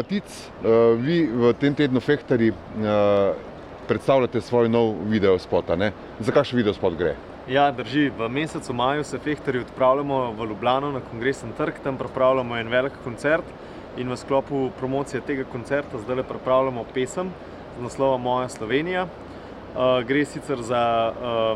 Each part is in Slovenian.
Matic, vi v tem tednu Fehtarji predstavljate svoj nov videospot, ne? Za kakšen videospot gre? Ja, drži. V mesecu maju se Fehtarji odpravljamo v Ljubljano na Kongresni trg, tam pripravljamo en velik koncert in v sklopu promocije tega koncerta zdaj pripravljamo pesem z naslova Moja Slovenija. Gre sicer za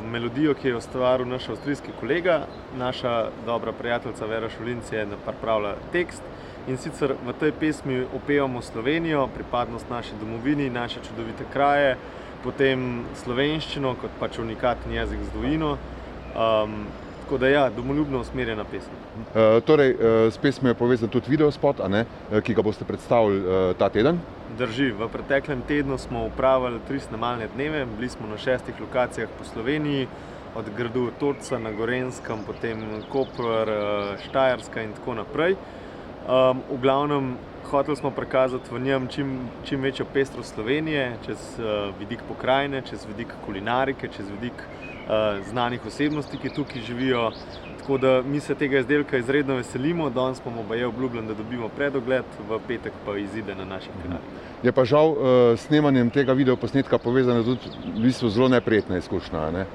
melodijo, ki jo je ustvaril naš avstrijski kolega, naša dobra prijateljica Vera Šulinc je pripravila tekst in sicer v tej pesmi opevamo Slovenijo, pripadnost naši domovini, naše čudovite kraje, potem slovenščino kot pač unikaten jezik z dvojino. Tako da ja, domoljubno usmerjena pesem. Torej, s pesmijo je povezan tudi videospot, ki ga boste predstavili ta teden? Drži. V preteklem tednu smo upravili 3 snemalne dneve, bili smo na 6 lokacijah po Sloveniji, od gradu Torca na Gorenjskem, potem Koper, Štajerska in tako naprej. V glavnem, hoteli smo prikazati v njem čim večjo pestrost Slovenije, čez vidik pokrajine, čez vidik kulinarike, čez vidik znanih osebnosti, ki tukaj živijo. Tako da mi se tega izdelka izredno veselimo, danes smo baje obljubljeni, da dobimo predogled, v petek pa izide na naših kanalih. Je pa žal s snemanjem tega videoposnetka povezana tudi v bistvu zelo neprijetna izkušnja, ne?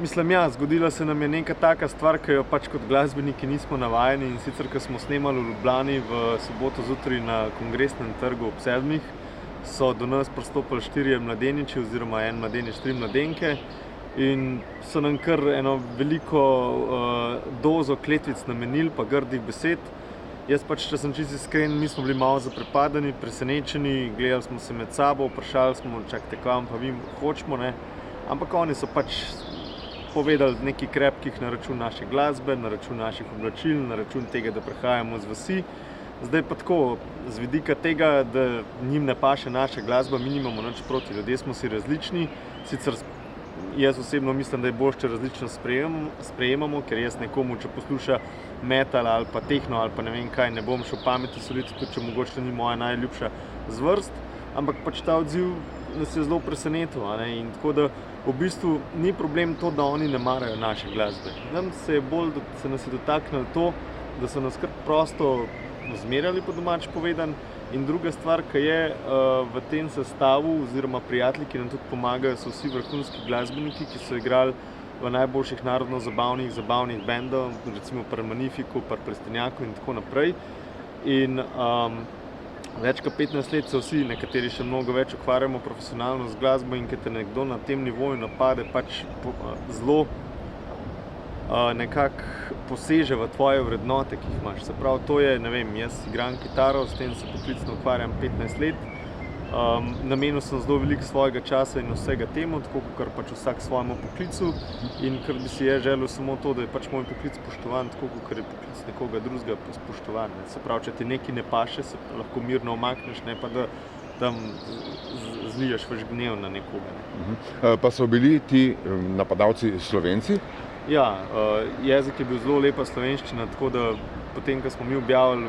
Mislim, ja, zgodila se nam je neka taka stvar, ki jo pač kot glasbeniki nismo navajeni, in sicer, ko smo snemali v Ljubljani v soboto zjutraj na Kongresnem trgu ob 7, so do nas pristopili 4 mladeniči oziroma en mladenič, 3 mladenke in so nam kar eno veliko dozo kletvic namenili pa grdih besed. Jaz pač, če sem čisto iskren, mi smo bili malo zaprepadeni, presenečeni, gledali smo se med sabo, vprašali smo, čakajte, kam pa vi hočemo, ne? Ampak oni so pač povedali nekaj krepkih na račun naše glasbe, na račun naših oblačil, na račun tega, da prihajamo z vasi. Zdaj pa tako, z vidika tega, da njim ne paše naša glasba, mi nimamo nič proti, ljudje smo si različni. Sicer jaz osebno mislim, da je bolj, če različno sprejemamo, ker jaz nekomu, če posluša metal ali pa tehno ali pa ne vem kaj, ne bom šel pameti soliti, tudi če mogoče ni moja najljubša zvrst, ampak pač ta odziv nas je zelo presenetil, in tako da v bistvu ni problem to, da oni ne marajo naše glasbe. Nam se nas je dotaknilo to, da so nas kar prosto zmerjali, po domač povedan, in druga stvar, ki je v tem sestavu oziroma prijatelji, ki nam tudi pomagajo, so vsi vrhunski glasbeniki, ki so igrali v najboljših narodno-zabavnih bendov, recimo pri Magnifiku, pri Plestenjaku in tako naprej. In več kot 15 let se vsi, nekateri še mnogo več ukvarjamo profesionalno z glasbo, in ker te nekdo na tem nivoju napade, pač zelo nekako poseže v tvoje vrednote, ki jih imaš. Se pravi, to je, ne vem, jaz igram kitaro, s tem se poklicno ukvarjam 15 let. Namenil sem zelo veliko svojega časa in vsega temu, tako kot pač vsak svojemu poklicu, in ker bi si želel samo to, da je pač moj poklic spoštovan, tako kot je poklic nekoga drugega spoštovan. Se pravi, če ti nekaj ne paše, se lahko mirno omakneš, ne pa da tam zliješ vaš gnev na nekoga. Pa so bili ti napadalci Slovenci? Ja, jezik je bil zelo lepa slovenščina, tako da potem, ko smo mi objavili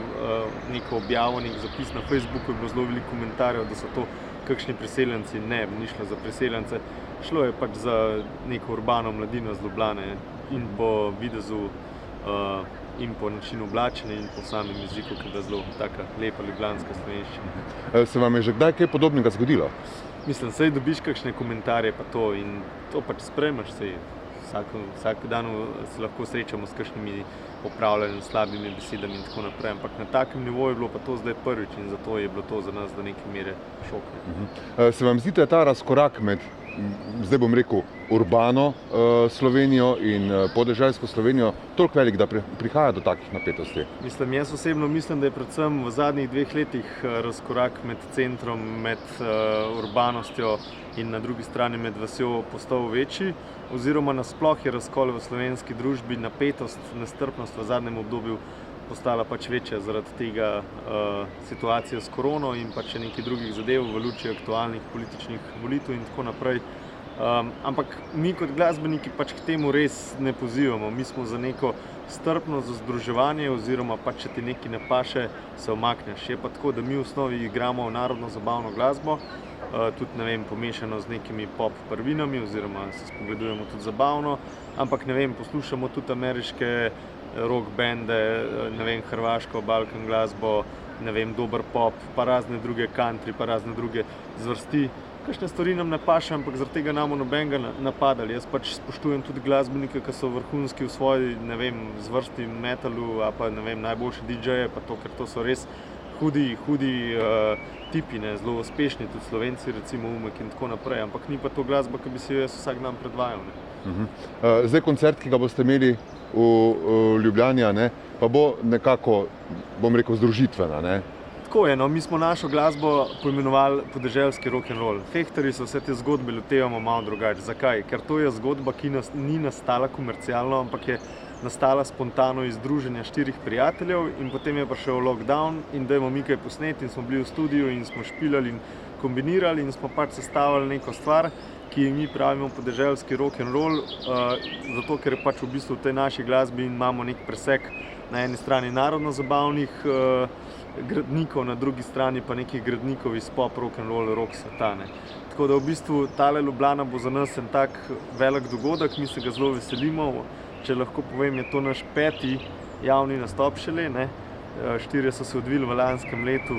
neko objavo, nek zapis na Facebooku, je bilo zelo veliko komentarjev, da so to kakšni priseljenci. Ne, ni šlo za priseljence, šlo je pač za neko urbano mladino z Ljubljane in po videzu in po načinu oblačenja in po samem jeziku, ki je zelo taka lepa ljubljanska slovenščina. Se vam je že kdaj kaj podobnega zgodilo? Mislim, saj dobiš kakšne komentarje pa to in to pač sprejmeš, saj vsak dan se lahko srečamo s kakšnimi opravljanjem, slabimi besedami in tako naprej, ampak na takem nivoju je bilo pa to zdaj prvič in zato je bilo to za nas do neke mere šok. Se vam zdi, da je ta razkorak med, zdaj bom rekel, urbano Slovenijo in podeželsko Slovenijo toliko velik, da prihaja do takih napetosti? Jaz osebno mislim, da je predvsem v zadnjih 2 letih razkorak med centrom, med urbanostjo in na drugi strani med vasjo postal večji, oziroma nasploh je razkol v slovenski družbi, napetost, nestrpnost v zadnjem obdobju postala pač večja zaradi tega situacije s korono in pač še nekaj drugih zadev v luči aktualnih političnih volitev in tako naprej. Ampak mi kot glasbeniki pač k temu res ne pozivamo. Mi smo za neko strpnost, za združevanje oziroma pač, če ti nekaj ne paše, se omakneš. Je pa tako, da mi v osnovi igramo narodno-zabavno glasbo, tudi, ne vem, pomešano z nekimi pop prvinami oziroma se spogledujemo tudi zabavno, ampak, ne vem, poslušamo tudi ameriške rock bende, ne vem, hrvaško, balkan glasbo, ne vem, dober pop, pa razne druge country, pa razne druge zvrsti. Kakšne stvari nam ne paše, ampak zaradi tega namo nobenega napadali. Jaz pač spoštujem tudi glasbenike, ki so vrhunski v svoji, ne vem, zvrsti metalu, a pa ne vem, najboljši DJ-je, pa to, ker to so res hudi tipi, ne, zelo uspešni, tudi Slovenci, recimo Umek in tako naprej, ampak ni pa to glasba, ki bi si jo jaz vsak dan predvajal. Ne. Zdaj koncert, ki ga boste imeli v Ljubljani, ne, pa bo nekako, bom rekel, združitvena, ne? Tako je, no, mi smo našo glasbo poimenovali podeželski rock'n'roll. Fehtarji se vse te zgodbe lotevamo malo drugače. Zakaj? Ker to je zgodba, ki ni nastala komercialno, ampak je nastala spontano iz druženja 4 prijateljev in potem je prišel lockdown in dajmo mi kaj posneti in smo bili v studiu in smo špilali in kombinirali in smo pač sestavili neko stvar, ki mi pravimo podeželski rock'n'roll, zato ker je pač v bistvu v tej naši glasbi imamo nek presek na eni strani narodno-zabavnih gradnikov, na drugi strani pa nekih gradnikov iz pop, rock'n'roll, rock sveta. Tako da v bistvu tale Ljubljana bo za nas en tak velik dogodek, mi se ga zelo veselimo. Če lahko povem, je to naš 5. javni nastop šele, ne. 4 so se odvili v lanskem letu,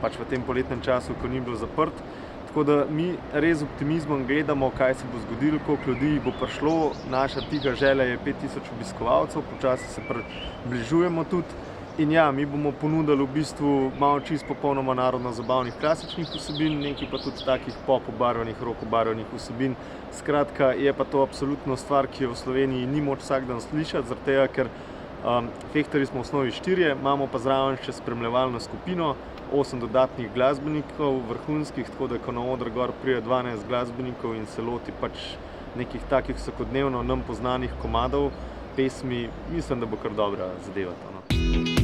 pač v tem poletnem času, ko ni bilo zaprt. Tako da mi res z optimizmom gledamo, kaj se bo zgodilo, koliko ljudi bo prišlo. Naša tiha želja je 5000 obiskovalcev, počasi se približujemo tudi. In ja, mi bomo ponudili v bistvu malo čisto popolnoma narodno-zabavnih klasičnih vsebin, nekaj pa tudi takih pop obarvanih, rock obarvanih vsebin. Skratka, je pa to absolutno stvar, ki jo v Sloveniji ni moč vsak dan slišati, zaradi tega, ker Fehtarji smo v osnovi 4, imamo pa zraven še spremljevalno skupino, 8 dodatnih glasbenikov, vrhunskih, tako da ko na oder gor pride 12 glasbenikov in se loti pač nekih takih vsakodnevno nam poznanih komadov, pesmi, mislim, da bo kar dobra zadeva to, no.